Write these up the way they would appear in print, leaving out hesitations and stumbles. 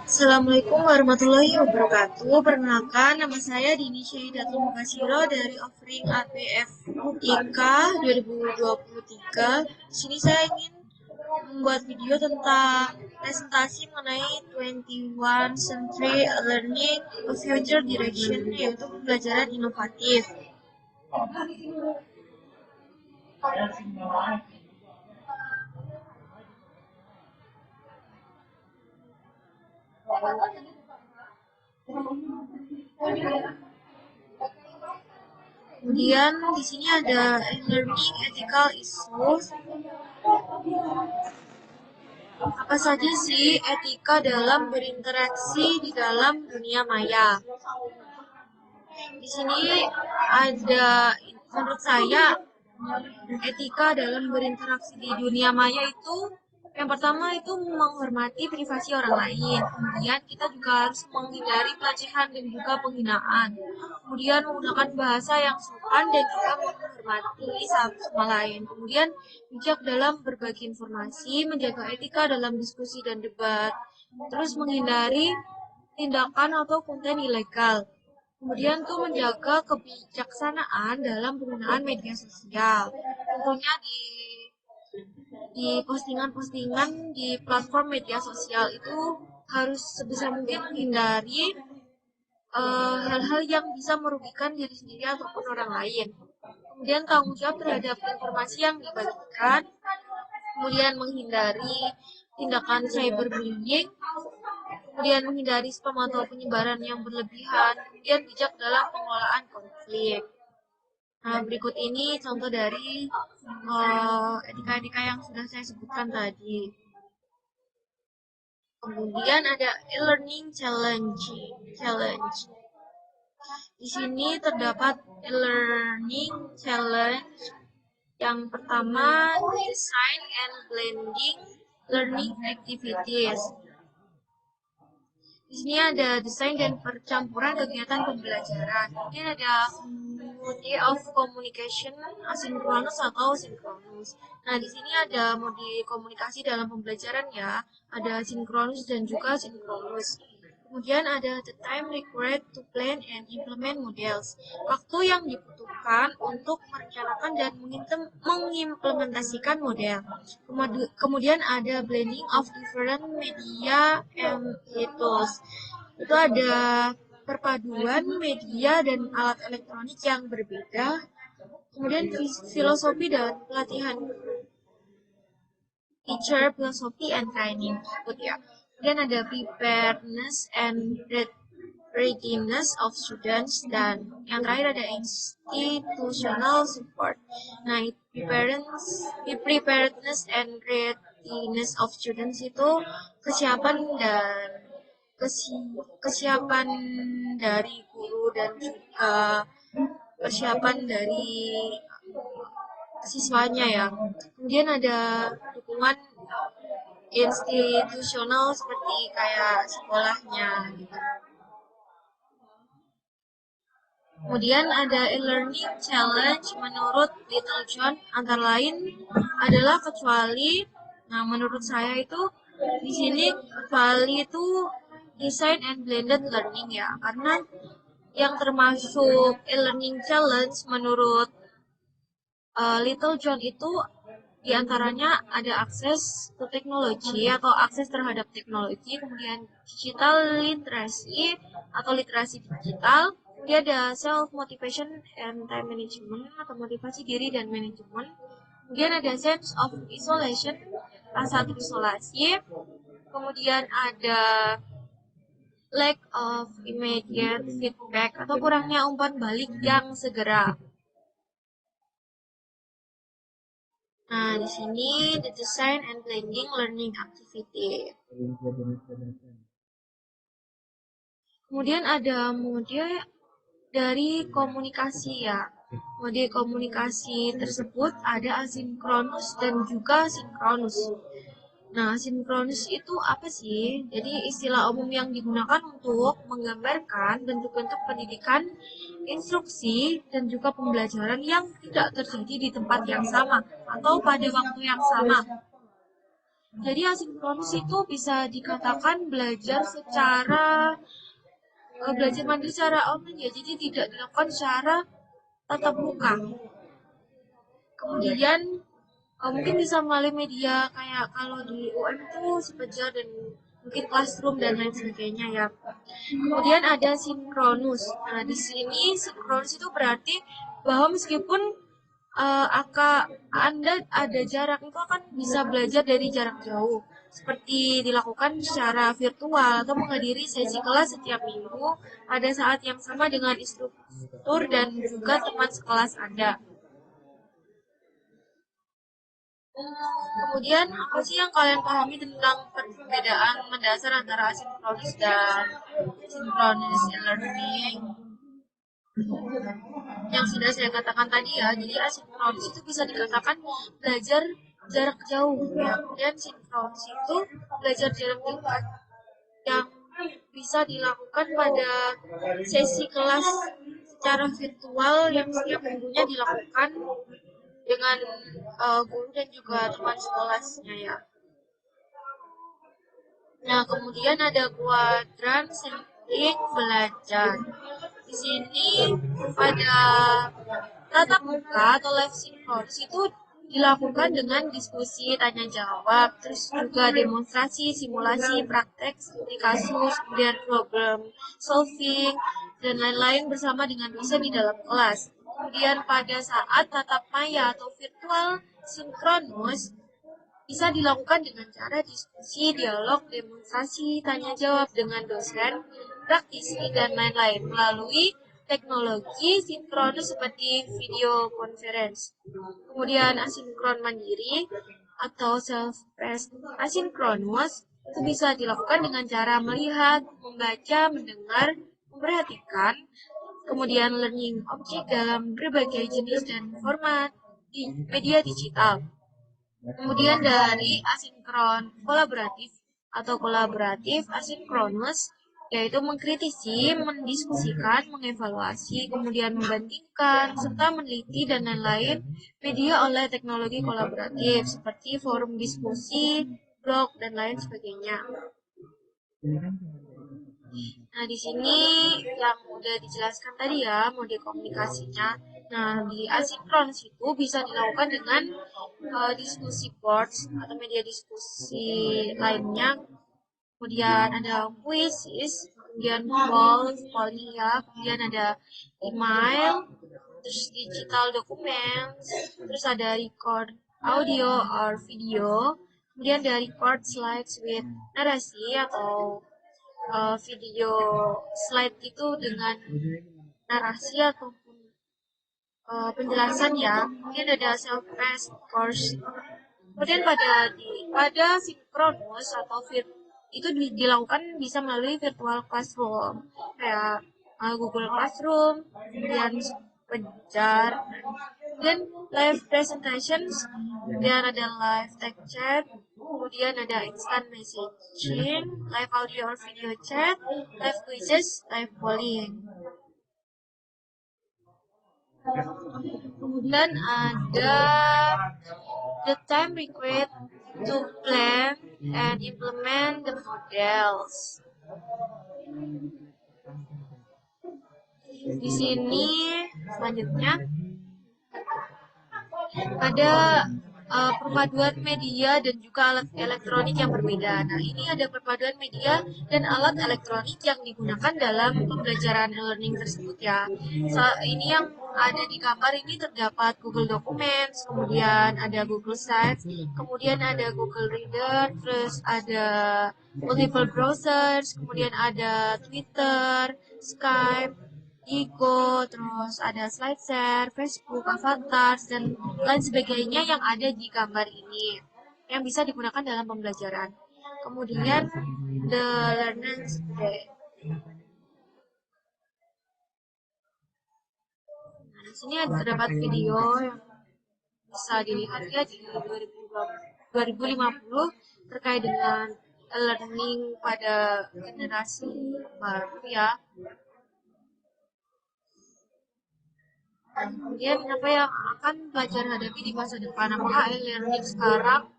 Assalamualaikum warahmatullahi wabarakatuh. Perkenalkan, nama saya Dini Syahidatul Mukasiro dari Offering APF IK 2023. Di sini saya ingin membuat video tentang presentasi mengenai 21 Century Learning a Future Direction, yaitu pembelajaran inovatif. Kemudian di sini ada learning ethical issues. Apa saja sih etika dalam berinteraksi di dalam dunia maya? Di sini ada, menurut saya, etika dalam berinteraksi di dunia maya itu yang pertama itu menghormati privasi orang lain. Kemudian kita juga harus menghindari pelecehan dan juga penghinaan. Kemudian menggunakan bahasa yang sopan dan juga menghormati satu sama lain. Kemudian bijak dalam berbagi informasi, menjaga etika dalam diskusi dan debat. Terus menghindari tindakan atau konten ilegal. Kemudian tuh menjaga kebijaksanaan dalam penggunaan media sosial. Tentunya di postingan-postingan di platform media sosial itu harus sebisa mungkin menghindari hal-hal yang bisa merugikan diri sendiri ataupun orang lain. Kemudian tanggung jawab terhadap informasi yang dibagikan. Kemudian menghindari tindakan cyberbullying. Kemudian menghindari spam atau penyebaran yang berlebihan. Kemudian bijak dalam pengelolaan konflik. Nah, berikut ini contoh dari etika-etika yang sudah saya sebutkan tadi. Kemudian ada e-learning challenge. Di sini terdapat e-learning challenge. Yang pertama, design and blending learning activities. Di sini ada desain dan percampuran kegiatan pembelajaran. Kemudian ada mode of communication asinkronus atau sinkronus. Nah, di sini ada mode komunikasi dalam pembelajaran ya. Ada sinkronus dan juga sinkronus. Kemudian ada the time required to plan and implement models. Waktu yang dibutuhkan untuk merencanakan dan mengimplementasikan model. Kemudian ada blending of different media and tools. Itu ada perpaduan media dan alat elektronik yang berbeda. Kemudian filosofi dan pelatihan, teacher philosophy and training ya. Kemudian ada preparedness and readiness of students, dan yang terakhir ada institutional support. Nah, preparedness and readiness of students itu kesiapan dan kesiapan dari guru dan juga persiapan dari siswanya ya. Kemudian ada dukungan institusional seperti kayak sekolahnya gitu. Kemudian ada e-learning challenge menurut Little John, antara lain adalah kecuali. Nah, menurut saya itu di sini kecuali itu design and blended learning ya, karena yang termasuk e-learning challenge menurut Little John itu diantaranya ada akses ke teknologi atau akses terhadap teknologi, kemudian digital literacy atau literasi digital, kemudian ada self motivation and time management atau motivasi diri dan manajemen, kemudian ada sense of isolation, rasa terisolasi, kemudian ada lack of immediate feedback atau kurangnya umpan balik yang segera. Nah, di sini the design and blending learning activity. Kemudian ada mode dari komunikasi ya. Mode komunikasi tersebut ada asinkronus dan juga sinkronus. Nah, sinkronus itu apa sih? Jadi istilah umum yang digunakan untuk menggambarkan bentuk-bentuk pendidikan, instruksi, dan juga pembelajaran yang tidak terjadi di tempat yang sama atau pada waktu yang sama. Jadi asinkronus itu bisa dikatakan belajar mandiri secara online ya. Jadi tidak dilakukan secara tatap muka. Kemudian mungkin bisa melalui media kayak kalau di UM itu Sepeja dan mungkin Classroom dan lain sebagainya ya. Kemudian ada sinkronus. Nah, di sini sinkronus itu berarti bahwa meskipun Anda ada jarak, itu akan bisa belajar dari jarak jauh. Seperti dilakukan secara virtual atau menghadiri sesi kelas setiap minggu pada saat yang sama dengan instruktur dan juga teman sekelas Anda. Kemudian, apa sih yang kalian pahami tentang perbedaan mendasar antara asinkronus dan sinkronus learning? Yang sudah saya katakan tadi ya, jadi asinkronus itu bisa dikatakan belajar jarak jauh ya. Dan sinkronus itu belajar jarak dekat yang bisa dilakukan pada sesi kelas secara virtual yang setiap minggunya dilakukan dengan guru dan juga teman sekelasnya ya. Nah, kemudian ada kuadran setting belajar. Di sini pada tatap muka atau live synchronous itu dilakukan dengan diskusi, tanya jawab, terus juga demonstrasi, simulasi, praktek, studi kasus, kemudian problem solving, dan lain-lain bersama dengan dosen di dalam kelas. Kemudian pada saat tatap maya atau virtual sinkronus, bisa dilakukan dengan cara diskusi, dialog, demonstrasi, tanya jawab dengan dosen, praktisi, dan lain-lain melalui teknologi sinkronus seperti video conference. Kemudian asinkron mandiri atau self-paced asinkronus itu bisa dilakukan dengan cara melihat, membaca, mendengar, memperhatikan, kemudian learning object dalam berbagai jenis dan format di media digital. Kemudian dari asinkron kolaboratif atau kolaboratif asinkronus yaitu mengkritisi, mendiskusikan, mengevaluasi, kemudian membandingkan, serta meneliti dan lain-lain media oleh teknologi kolaboratif seperti forum diskusi, blog, dan lain sebagainya. Nah, di sini yang udah dijelaskan tadi ya, mode komunikasinya. Nah, di asinkronus itu bisa dilakukan dengan diskusi boards atau media diskusi lainnya. Kemudian ada quizzes, kemudian polling ya, kemudian ada email, terus digital documents, terus ada record audio or video, kemudian ada record slides with narasi atau video slide itu dengan narasi ataupun penjelasan ya. Kemudian ada self-paced course. Kemudian pada sinkronus atau itu dilakukan bisa melalui virtual classroom kayak Google Classroom, kemudian Pejar, kemudian live presentations, kemudian ada live tech chat, kemudian ada instant messaging, live audio or video chat, live quizzes, live polling. Kemudian ada the time required to plan and implement the models. Di sini selanjutnya ada perpaduan media dan juga alat elektronik yang berbeda. Nah, ini ada perpaduan media dan alat elektronik yang digunakan dalam pembelajaran e-learning tersebut ya. Ini yang ada di gambar ini terdapat Google Documents, kemudian ada Google Sites, kemudian ada Google Reader, terus ada multiple browsers, kemudian ada Twitter, Skype, Bigo, terus ada SlideShare, Facebook, Avatars, dan lain sebagainya yang ada di gambar ini yang bisa digunakan dalam pembelajaran. Kemudian the learners day. Nah, di sini terdapat video yang bisa dilihat ya di 2050 terkait dengan learning pada generasi baru ya. Kemudian apa yang akan pelajar hadapi di masa depan? Apakah e-learning sekarang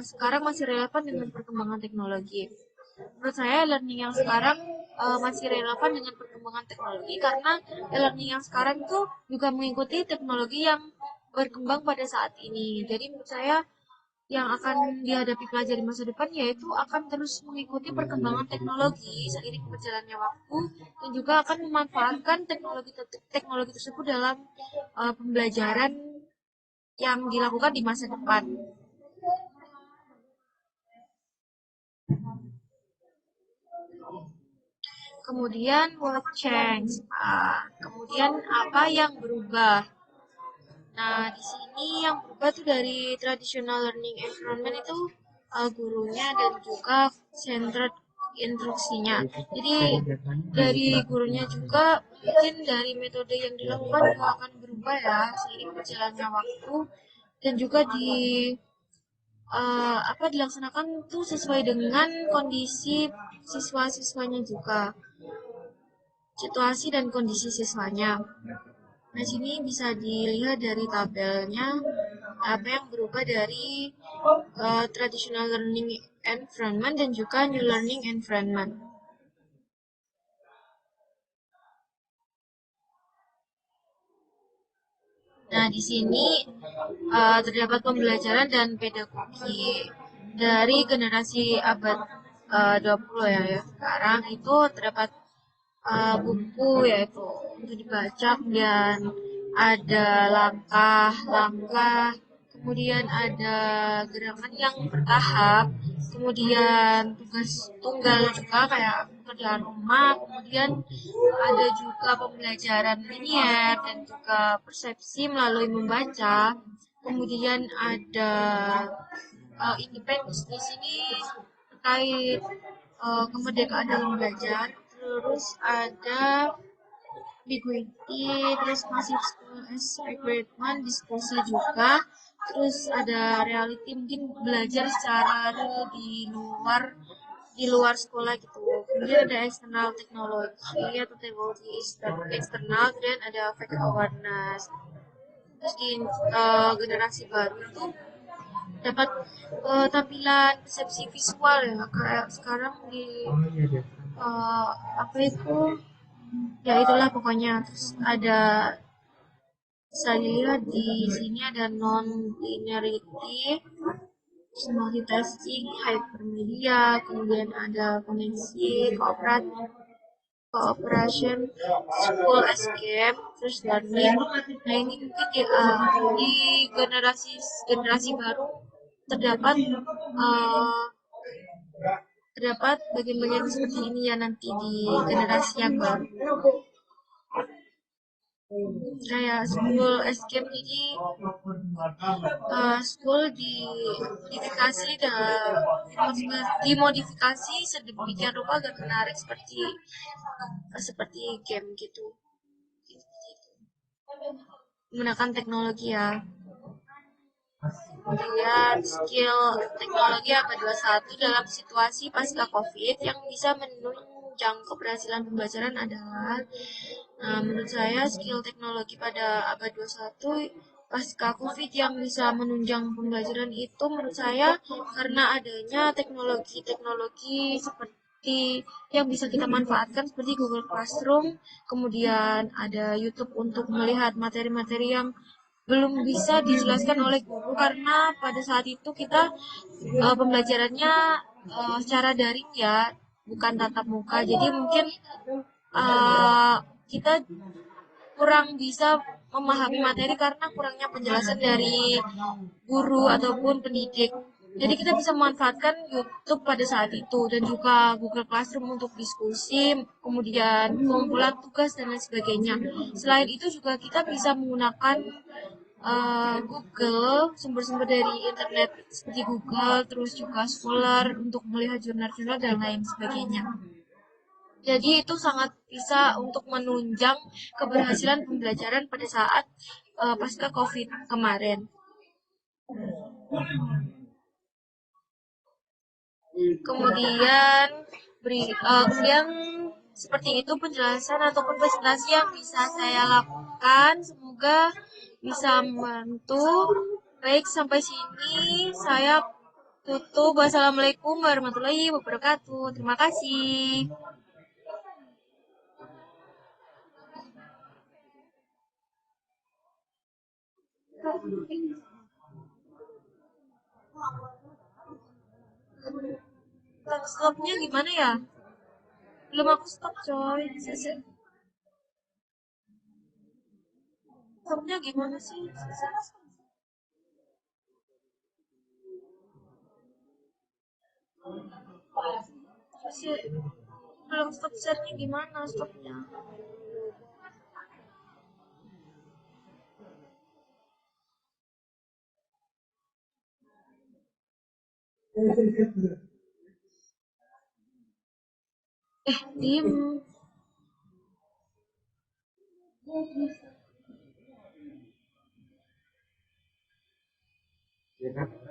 sekarang masih relevan dengan perkembangan teknologi. Menurut saya e-learning yang sekarang masih relevan dengan perkembangan teknologi karena e-learning yang sekarang itu juga mengikuti teknologi yang berkembang pada saat ini. Jadi menurut saya yang akan dihadapi pelajar di masa depan yaitu akan terus mengikuti perkembangan teknologi seiring berjalannya waktu dan juga akan memanfaatkan teknologi tersebut dalam pembelajaran yang dilakukan di masa depan. Kemudian what change? Kemudian apa yang berubah? Nah, di sini yang berubah tuh dari traditional learning environment itu gurunya dan juga centered instruksinya. Jadi dari gurunya juga mungkin dari metode yang dilakukan juga akan berubah ya seiring berjalannya waktu dan juga dilaksanakan tuh sesuai dengan kondisi siswa-siswanya juga, situasi dan kondisi siswanya. Nah, sini bisa dilihat dari tabelnya apa yang berubah dari traditional learning environment dan juga new learning environment. Nah, di sini terdapat pembelajaran dan pedagogi dari generasi abad 20 ya. Sekarang itu terdapat buku yaitu untuk dibaca, kemudian ada langkah-langkah, kemudian ada gerakan yang bertahap, kemudian tugas tunggal juga kayak pekerjaan rumah, kemudian ada juga pembelajaran linier dan juga persepsi melalui membaca, kemudian ada independence di sini terkait kemerdekaan dalam belajar, terus ada ambiguity, terus masih school as recruitment, diskusi juga, terus ada reality mungkin belajar secara real di luar sekolah gitu. Kemudian ada external teknologi atau teknologi eksternal, dan ada fact awareness. Terus di generasi baru itu dapat tampilan persepsi visual ya kayak sekarang di apa itu ya itulah pokoknya. Terus ada bisa dilihat di sini ada non linearity, multitasking, hypermedia, kemudian ada koneksi, cooperation, school escape, terus learning. Nah, ini mungkin di generasi generasi baru terdapat uh, terdapat bagian-bagian seperti ini ya nanti di generasi yang baru. Kayak school escape ini school dimodifikasi sedemikian rupa agar menarik seperti game gitu. Menggunakan teknologi ya. Kemudian skill teknologi abad 21 dalam situasi pasca COVID yang bisa menunjang keberhasilan pembelajaran adalah menurut saya skill teknologi pada abad 21 pasca COVID yang bisa menunjang pembelajaran itu menurut saya karena adanya teknologi-teknologi seperti yang bisa kita manfaatkan seperti Google Classroom, kemudian ada YouTube untuk melihat materi-materi yang belum bisa dijelaskan oleh guru karena pada saat itu kita pembelajarannya secara daring ya, bukan tatap muka. Jadi mungkin kita kurang bisa memahami materi karena kurangnya penjelasan dari guru ataupun pendidik. Jadi kita bisa memanfaatkan YouTube pada saat itu dan juga Google Classroom untuk diskusi, kemudian pengumpulan tugas dan lain sebagainya. Selain itu juga kita bisa menggunakan Google, sumber-sumber dari internet seperti Google, terus juga Scholar untuk melihat jurnal-jurnal dan lain sebagainya. Jadi itu sangat bisa untuk menunjang keberhasilan pembelajaran pada saat pasca COVID kemarin. Kemudian seperti itu penjelasan ataupun presentasi yang bisa saya lakukan. Semoga bisa membantu Baik, sampai sini saya tutup. Wassalamualaikum warahmatullahi wabarakatuh. Terima kasih. Stopnya gimana ya? Belum aku stop, coy. Stopnya gimana sih? Masih belum stop share-nya gimana stopnya? Diem. Ya kan?